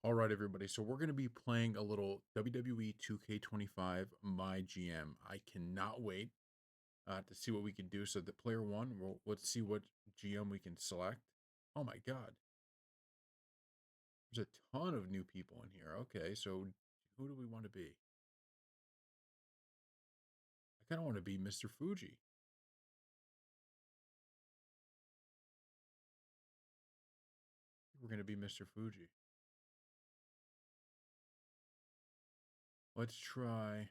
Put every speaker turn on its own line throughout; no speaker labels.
All right, everybody. So we're going to be playing a little WWE 2K25 My GM. I cannot wait to see what we can do. So the player one, let's see what GM we can select. Oh my God, there's a ton of new people in here. Okay, so who do we want to be? I kind of want to be Mr. Fuji. We're going to be Mr. Fuji. Let's try.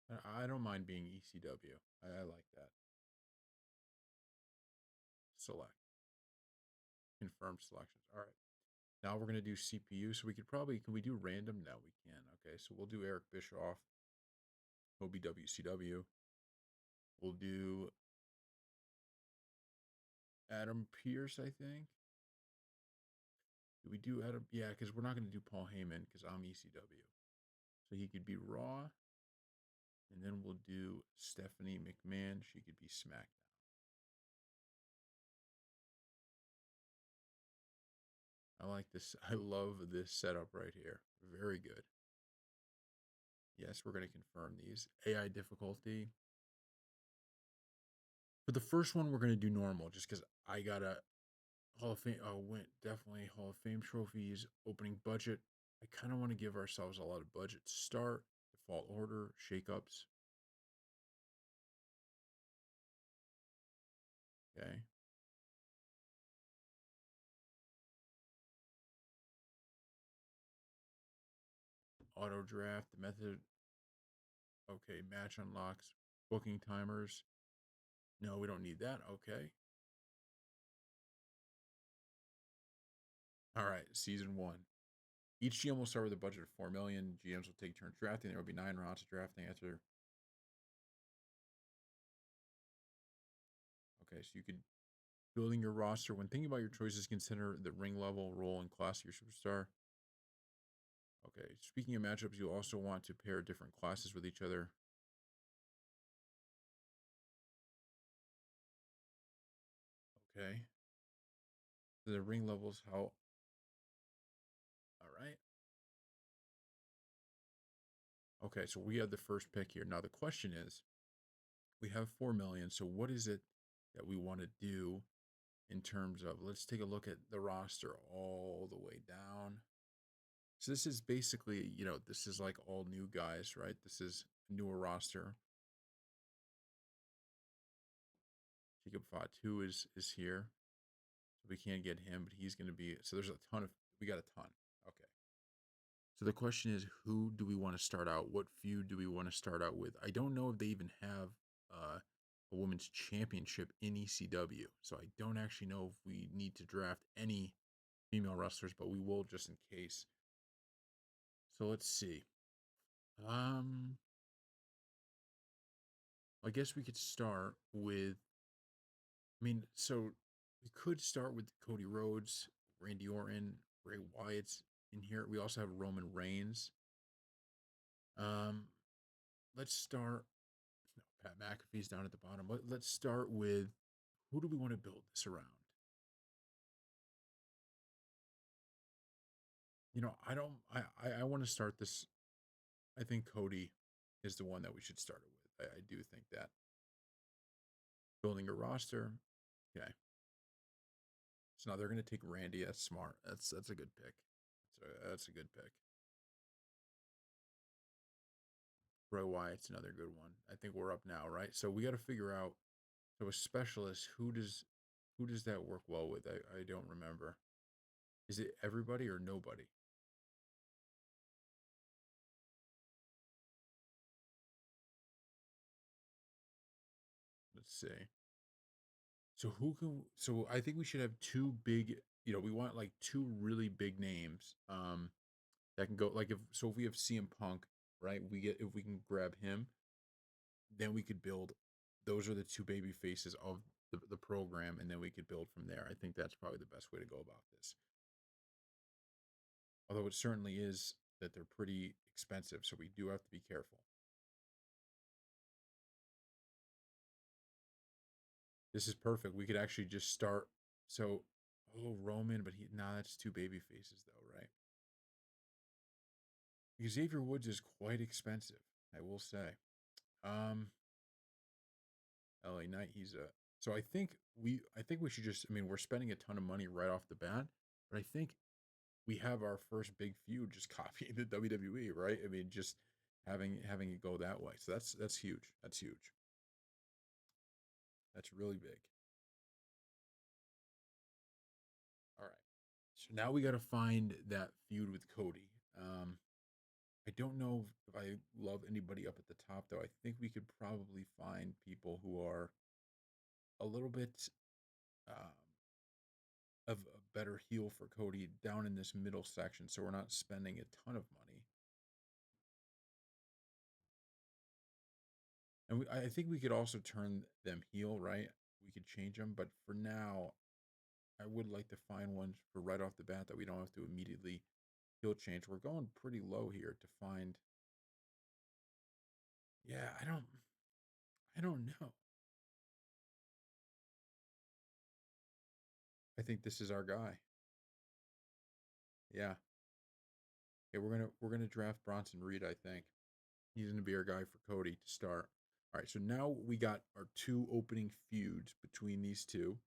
I don't mind being ECW. I like that. Select. Confirm selections. All right. Now we're going to do CPU. So we could probably, can we do random? No, we can. Okay, so we'll do Eric Bischoff. He'll be WCW. We'll do Adam Pierce, I think. Do we do Adam? Yeah, because we're not going to do Paul Heyman because I'm ECW. So he could be Raw. And then we'll do Stephanie McMahon. She could be SmackDown. I like this. I love this setup right here. Very good. Yes, we're going to confirm these. AI difficulty. For the first one, we're going to do normal just because I got a Hall of Fame. Oh, went definitely Hall of Fame trophies, opening budget. I kind of want to give ourselves a lot of budget to start. Default order, shakeups. Okay. Auto draft, the method. Okay. Match unlocks, booking timers. No, we don't need that. Okay. All right. Season one. Each GM will start with a budget of 4 million. GMs will take turns drafting. There will be 9 rounds of drafting after. Okay. So you could building your roster. When thinking about your choices, consider the ring level, role, and class of your superstar. Okay. Speaking of matchups, you also want to pair different classes with each other. Okay. The ring levels, how. All right. Okay. So we have the first pick here. Now, the question is we have 4 million. So what is it that we want to do in terms of, let's take a look at the roster all the way down. So this is basically, this is like all new guys, right? This is a newer roster. Jacob Fatu is here. So we can't get him, but he's going to be, so there's a ton of, we got a ton. Okay. So the question is, who do we want to start out? What feud do we want to start out with? I don't know if they even have a women's championship in ECW. So I don't actually know if we need to draft any female wrestlers, but we will just in case. So let's see. Um, I guess we could start with. I mean, so we could start with Cody Rhodes, Randy Orton, Bray Wyatt's in here. We also have Roman Reigns. Um, let's start. No, Pat McAfee's down at the bottom. Let's start with who do we want to build this around? I don't. I want to start this. I think Cody is the one that we should start it with. I do think that building a roster. Okay. So now they're going to take Randy. That's smart. That's a good pick. That's a good pick. Bray Wyatt's another good one. I think we're up now, right? So we got to figure out. So a specialist, who does that work well with? I don't remember. Is it everybody or nobody? Let's see. So who can? So I think we should have two big. We want like two really big names. That can go like if we have CM Punk, right? If we can grab him, then we could build. Those are the two baby faces of the program, and then we could build from there. I think that's probably the best way to go about this. Although it certainly is that they're pretty expensive, so we do have to be careful. This is perfect. We could actually just start. So, oh, Roman, but nah, that's two baby faces though, right? Xavier Woods is quite expensive, I will say. Um, LA Knight, he's a. So I think we should just. I mean, we're spending a ton of money right off the bat, but I think we have our first big feud just copying the WWE, right? I mean, just having it go that way. So that's huge. That's huge. That's really big. All right. So now we got to find that feud with Cody. I don't know if I love anybody up at the top though. I think we could probably find people who are a little bit um, of a better heel for Cody down in this middle section, so we're not spending a ton of money. And I think we could also turn them heel, right? We could change them, but for now, I would like to find ones for right off the bat that we don't have to immediately heel change. We're going pretty low here to find. Yeah, I don't know. I think this is our guy. Yeah. Yeah, we're gonna draft Bronson Reed, I think. He's gonna be our guy for Cody to start. All right, so now we got our two opening feuds between these two.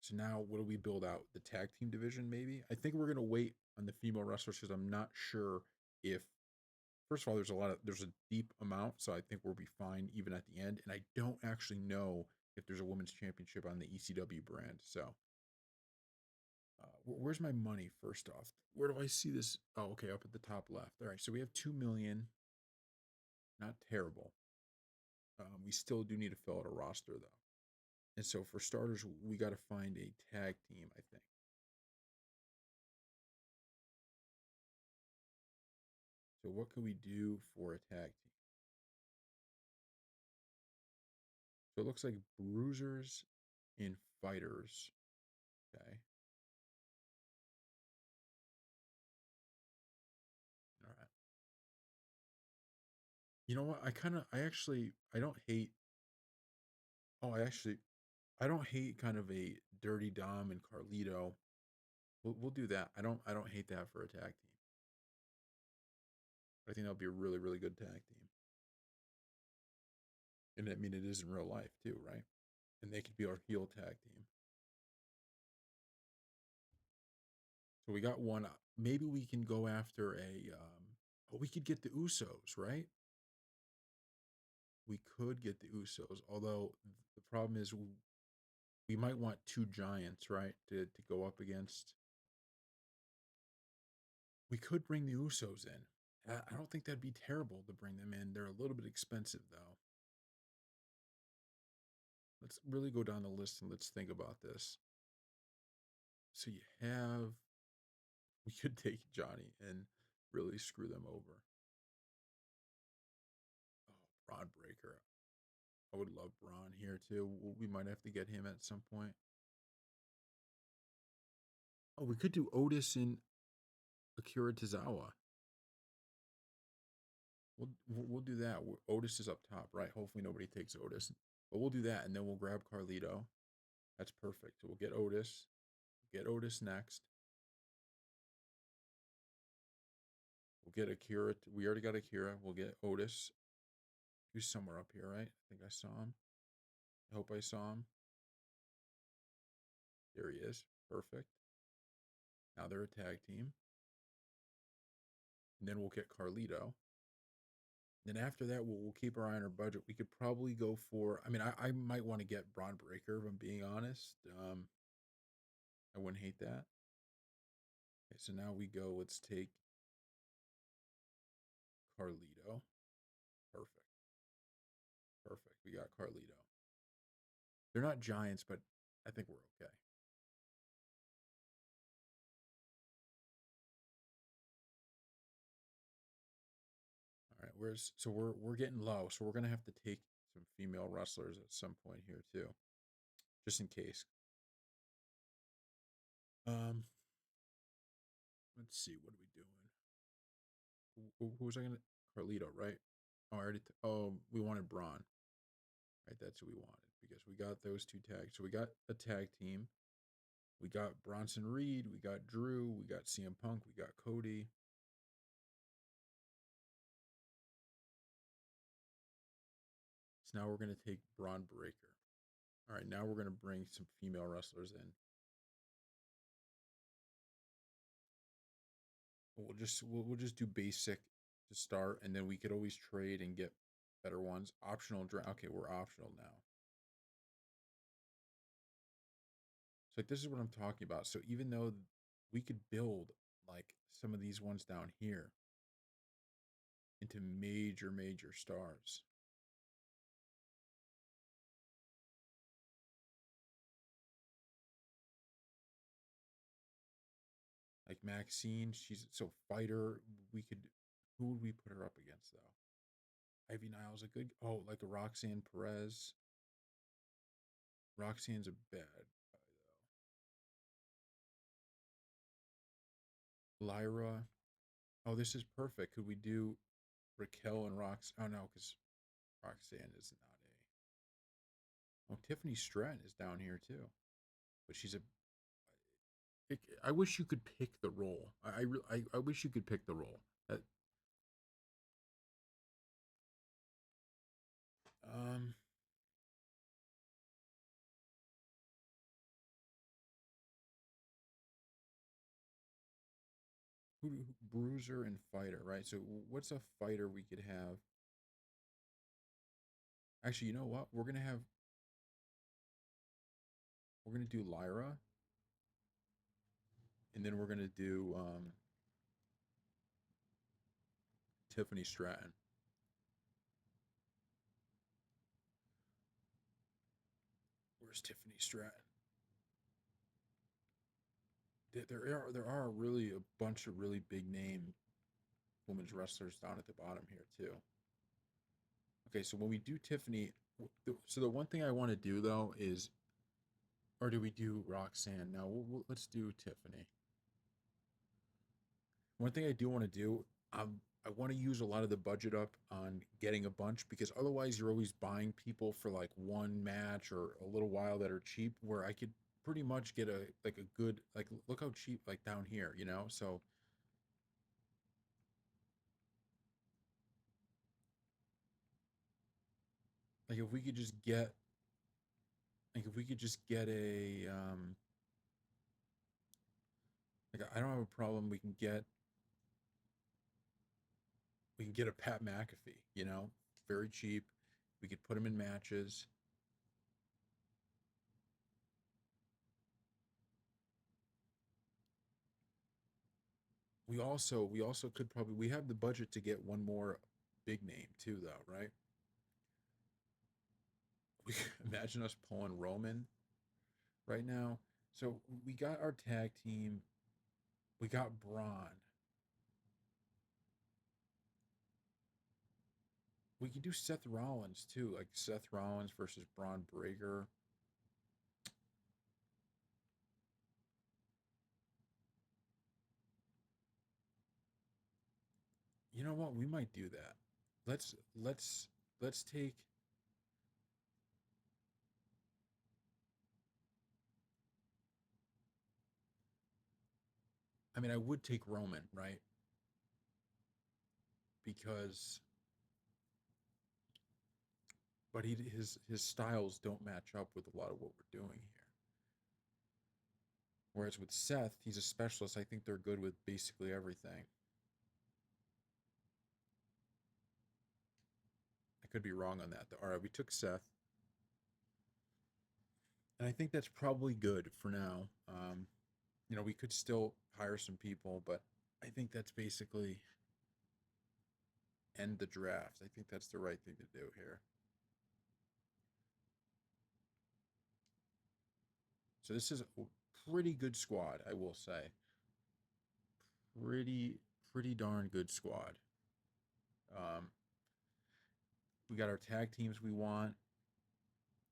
So now what do we build out? The tag team division, maybe? I think we're gonna wait on the female wrestlers because I'm not sure if first of all, there's a deep amount, so I think we'll be fine even at the end. And I don't actually know if there's a women's championship on the ECW brand. So where's my money first off? Where do I see this? Oh, okay, up at the top left. All right, so we have 2 million. Not terrible. We still do need to fill out a roster though. And so for starters, we got to find a tag team, I think. So what can we do for a tag team? So it looks like bruisers and fighters. Okay. All right. You know what? I don't hate. Oh, I don't hate kind of a Dirty Dom and Carlito. We'll do that. I don't hate that for a tag team. I think that'll be a really really good tag team. And I mean it is in real life too, right? And they could be our heel tag team. So we got one. Maybe we can go after a. Oh, we could get the Usos, right? We could get the Usos, although the problem is we might want two giants, right, to go up against. We could bring the Usos in. I don't think that'd be terrible to bring them in. They're a little bit expensive though. Let's really go down the list and let's think about this. So you have we could take Johnny and really screw them over. Oh, Braun Breaker. I would love Braun here too. We might have to get him at some point. Oh, we could do Otis and Akira Tozawa. We'll do that. Otis is up top, right? Hopefully nobody takes Otis, but we'll do that, and then we'll grab Carlito. That's perfect. So we'll get Otis. Get Otis next. We'll get Akira. We already got Akira. We'll get Otis. He's somewhere up here, right? I think I saw him. I hope I saw him. There he is. Perfect. Now they're a tag team. And then we'll get Carlito. Then after that, we'll keep our eye on our budget. We could probably go for. I mean, I might want to get Braun Breaker. If I'm being honest, I wouldn't hate that. Okay, so now we go. Let's take Carlito. Perfect. Perfect. We got Carlito. They're not giants, but I think we're okay. All right. We're getting low, so we're gonna have to take some female wrestlers at some point here too, just in case. Um, let's see. What are we doing? Who was I gonna? Carlito, right? Oh, I already. Oh, we wanted Braun. Right. That's who we wanted. because we got those two tags. So we got a tag team. We got Bronson Reed. We got Drew. We got CM Punk. We got Cody. So now we're going to take Braun Breaker. All right, now we're going to bring some female wrestlers in. We'll just do basic to start, and then we could always trade and get better ones. Optional draft. Okay, we're optional now. So like this is what I'm talking about. So even though we could build like some of these ones down here into major stars. Like Maxine, she's so fighter. We could who would we put her up against though? Ivy Niles a good like a Roxanne Perez. Roxanne's a bad guy though. Lyra. Oh, this is perfect. Could we do Raquel and Rox? Oh no, because Roxanne is not a. Oh, Tiffany Stratton is down here too, but she's a. I wish you could pick the role. I wish you could pick the role. Um, Bruiser and fighter, right? So what's a fighter we could have? Actually, you know what? We're gonna do Lyra, and then we're gonna do Tiffany Stratton. Where's Tiffany Stratton? There are really a bunch of really big name women's wrestlers down at the bottom here too. Okay, so when we do Tiffany, so the one thing I want to do though is, or do we do Roxanne? No, let's do Tiffany. One thing I do want to do, I want to use a lot of the budget up on getting a bunch because otherwise you're always buying people for like one match or a little while that are cheap. Where I could pretty much get a good look how cheap like down here, you know. So like if we could just get a like I don't have a problem. We can get a Pat McAfee, you know, very cheap. We could put him in matches. We also could probably we have the budget to get one more big name too, though, right? We imagine us pulling Roman right now. So we got our tag team. We got Braun. We can do Seth Rollins too, like Seth Rollins versus Braun Breaker. You know what? We might do that. Let's let's let's take. I mean, I would take Roman, right? Because but his styles don't match up with a lot of what we're doing here. Whereas with Seth, he's a specialist. I think they're good with basically everything. I could be wrong on that. Though. All right, we took Seth, and I think that's probably good for now. We could still hire some people, but I think that's basically end the draft. I think that's the right thing to do here. So this is a pretty good squad, I will say. Pretty darn good squad. Um, we got our tag teams we want.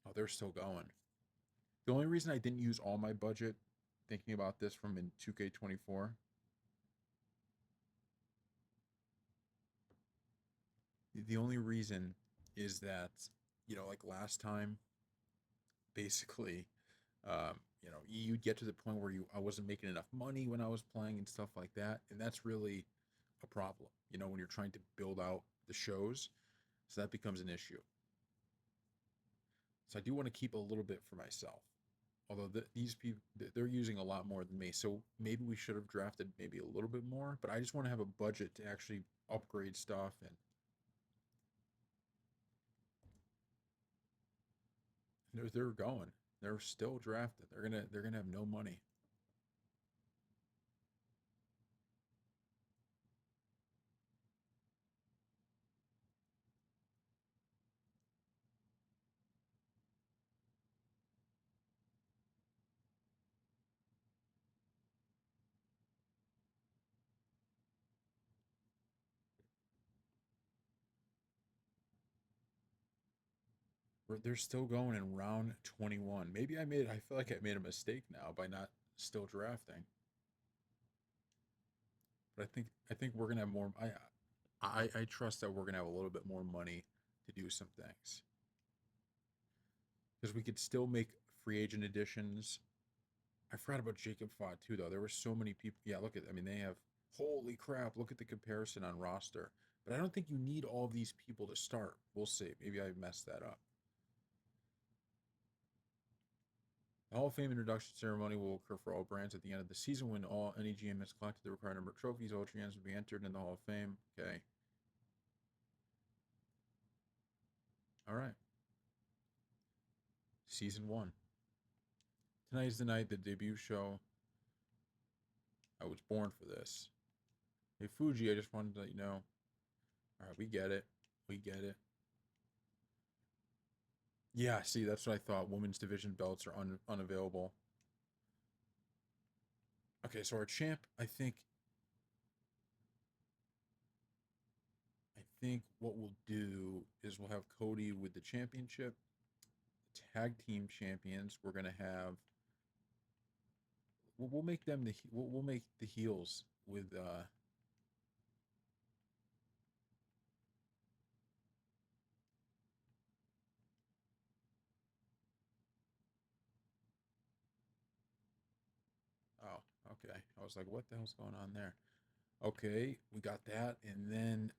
Oh, they're still going. The only reason I didn't use all my budget thinking about this from in 2K24, the only reason is that, like last time, basically, you'd get to the point where I wasn't making enough money when I was playing and stuff like that, and that's really a problem. When you're trying to build out the shows, so that becomes an issue. So I do want to keep a little bit for myself. Although these people, they're using a lot more than me, so maybe we should have drafted maybe a little bit more. But I just want to have a budget to actually upgrade stuff, and they're going. They're still drafted. They're gonna have no money. They're still going in round 21. Maybe I feel like I made a mistake now by not still drafting. But I think we're gonna have more. I trust that we're gonna have a little bit more money to do some things because we could still make free agent additions. I forgot about Jacob Fott too, though. There were so many people. Yeah, look at. I mean, they have. Holy crap! Look at the comparison on roster. But I don't think you need all these people to start. We'll see. Maybe I messed that up. The Hall of Fame introduction ceremony will occur for all brands at the end of the season when any GM has collected the required number of trophies. All GMs will be entered in the Hall of Fame. Okay. All right. Season 1. Tonight is the night, the debut show. I was born for this. Hey, Fuji, I just wanted to let you know. All right, we get it. We get it. Yeah, see, that's what I thought. Women's division belts are unavailable. Okay, so our champ, I think what we'll do is we'll have Cody with the championship. Tag team champions, we're gonna have. We'll make them we'll make the heels with. Oh, okay. I was like, what the hell's going on there? Okay, we got that, and then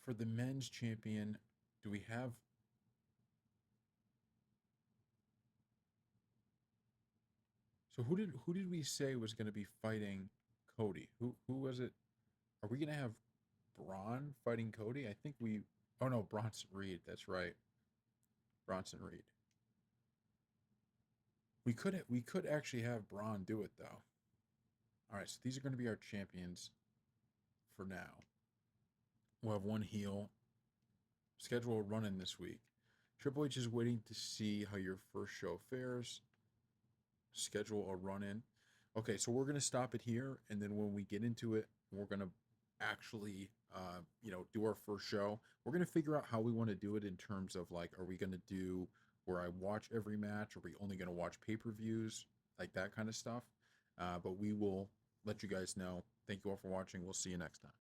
for the men's champion, do we have? So who did we say was going to be fighting Cody? Who was it? Are we going to have Braun fighting Cody? I think we. Oh no, Bronson Reed. That's right, Bronson Reed. We could actually have Braun do it though. All right, so these are going to be our champions for now. We'll have one heel. Schedule a run in this week. Triple H is waiting to see how your first show fares. Schedule a run in. Okay, so we're gonna stop it here, and then when we get into it, we're gonna actually, do our first show. We're gonna figure out how we want to do it in terms of like, are we gonna do where I watch every match? Are we only gonna watch pay-per-views, like that kind of stuff? But we will let you guys know. Thank you all for watching. We'll see you next time.